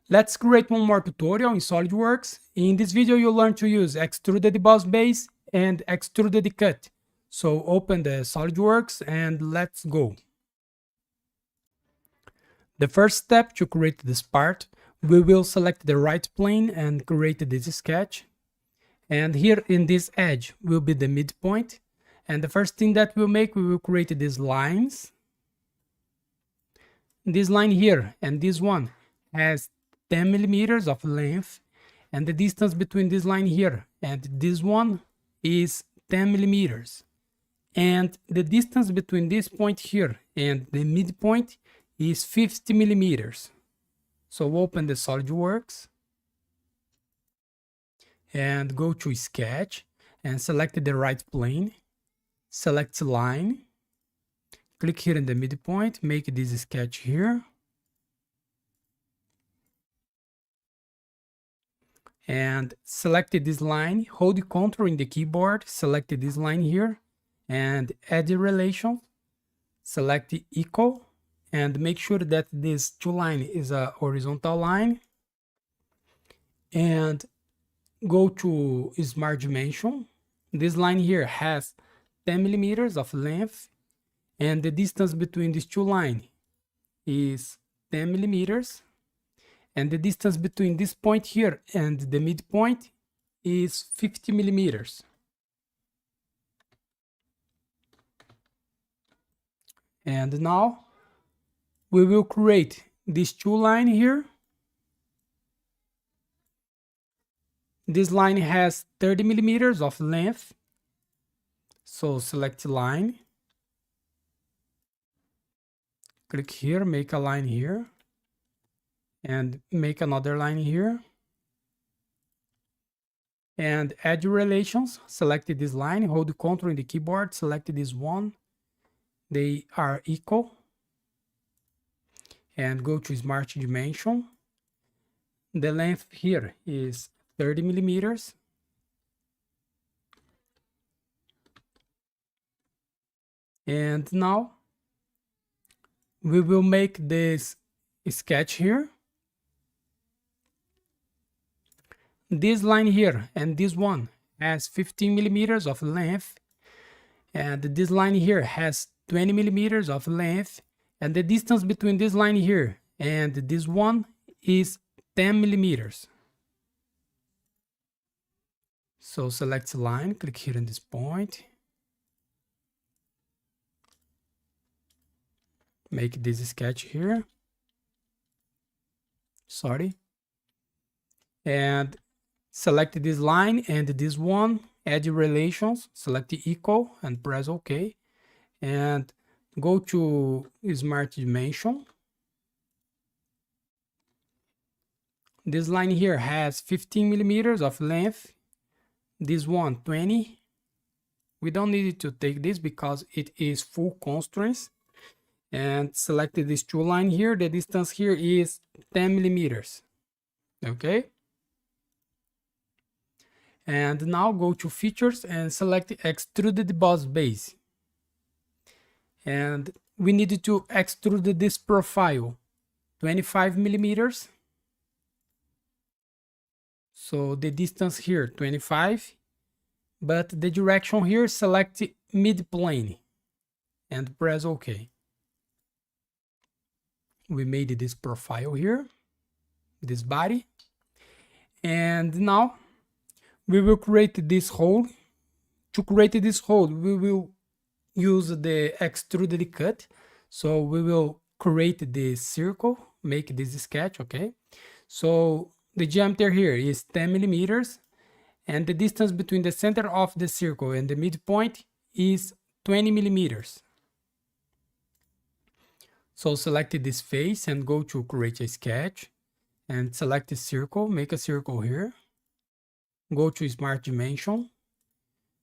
Let's create one more tutorial in SolidWorks. In this video, you'll learn to use Extruded Boss base and Extruded Cut. So open the SolidWorks and let's go. The first step to create this part, we will select the right plane and create this sketch. And here in this edge will be the midpoint. And the first thing that we'll make, we will create these lines. This line here and this one has 10 millimeters of length, and the distance between this line here and this one is 10 millimeters. And the distance between this point here and the midpoint is 50 millimeters. So open the SolidWorks and go to Sketch and select the right plane. Select line. Click here in the midpoint, make this sketch here. And select this line, hold Ctrl in the keyboard, select this line here, and add the relation, select equal, and make sure that this two line is a horizontal line. And go to Smart Dimension. This line here has 10 millimeters of length, and the distance between these two lines is 10 millimeters. And the distance between this point here and the midpoint is 50 millimeters. And now we will create this two line here. This line has 30 millimeters of length. So select line. Click here, make a line here. And make another line here. And add your relations. Select this line, hold Ctrl in the keyboard, select this one. They are equal. And go to Smart Dimension. The length here is 30 millimeters. And now we will make this sketch here. This line here and this one has 15 millimeters of length, and this line here has 20 millimeters of length, and the distance between this line here and this one is 10 millimeters. So select line, click here in this point, make this sketch here, and select this line and this one, add relations, select equal and press OK. And go to Smart Dimension. This line here has 15 millimeters of length. This one, 20. We don't need to take this because it is full constraints. And select this two line here. The distance here is 10 millimeters. Okay. And now go to Features and select Extruded Boss Base. And we need to extrude this profile 25 millimeters. So the distance here 25, but the direction here select mid plane and press OK. We made this profile here, this body, and now we will create this hole. To create this hole, we will use the Extruded Cut. So we will create this circle, make this sketch, okay? So the diameter here is 10 millimeters, and the distance between the center of the circle and the midpoint is 20 millimeters. So select this face and go to create a sketch, and select the circle, make a circle here. Go to Smart Dimension.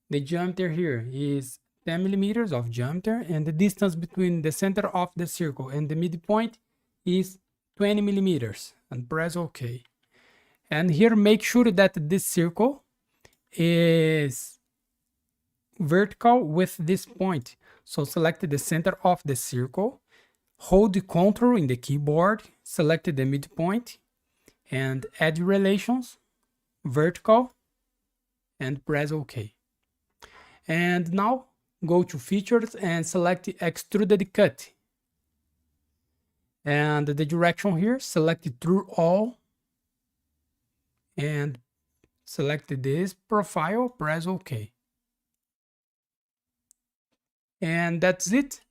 The diameter here is 10 millimeters of diameter, and the distance between the center of the circle and the midpoint is 20 millimeters, and press OK. And here make sure that this circle is vertical with this point. So select the center of the circle, hold Ctrl in the keyboard, select the midpoint, and add relations, vertical, and press OK. And now go to features and select Extruded Cut. And the direction here, select through all and select this profile, press OK. And that's it.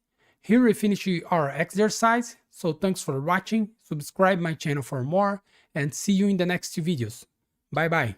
Here we finish our exercise. So thanks for watching, subscribe my channel for more, and see you in the next videos. Bye bye.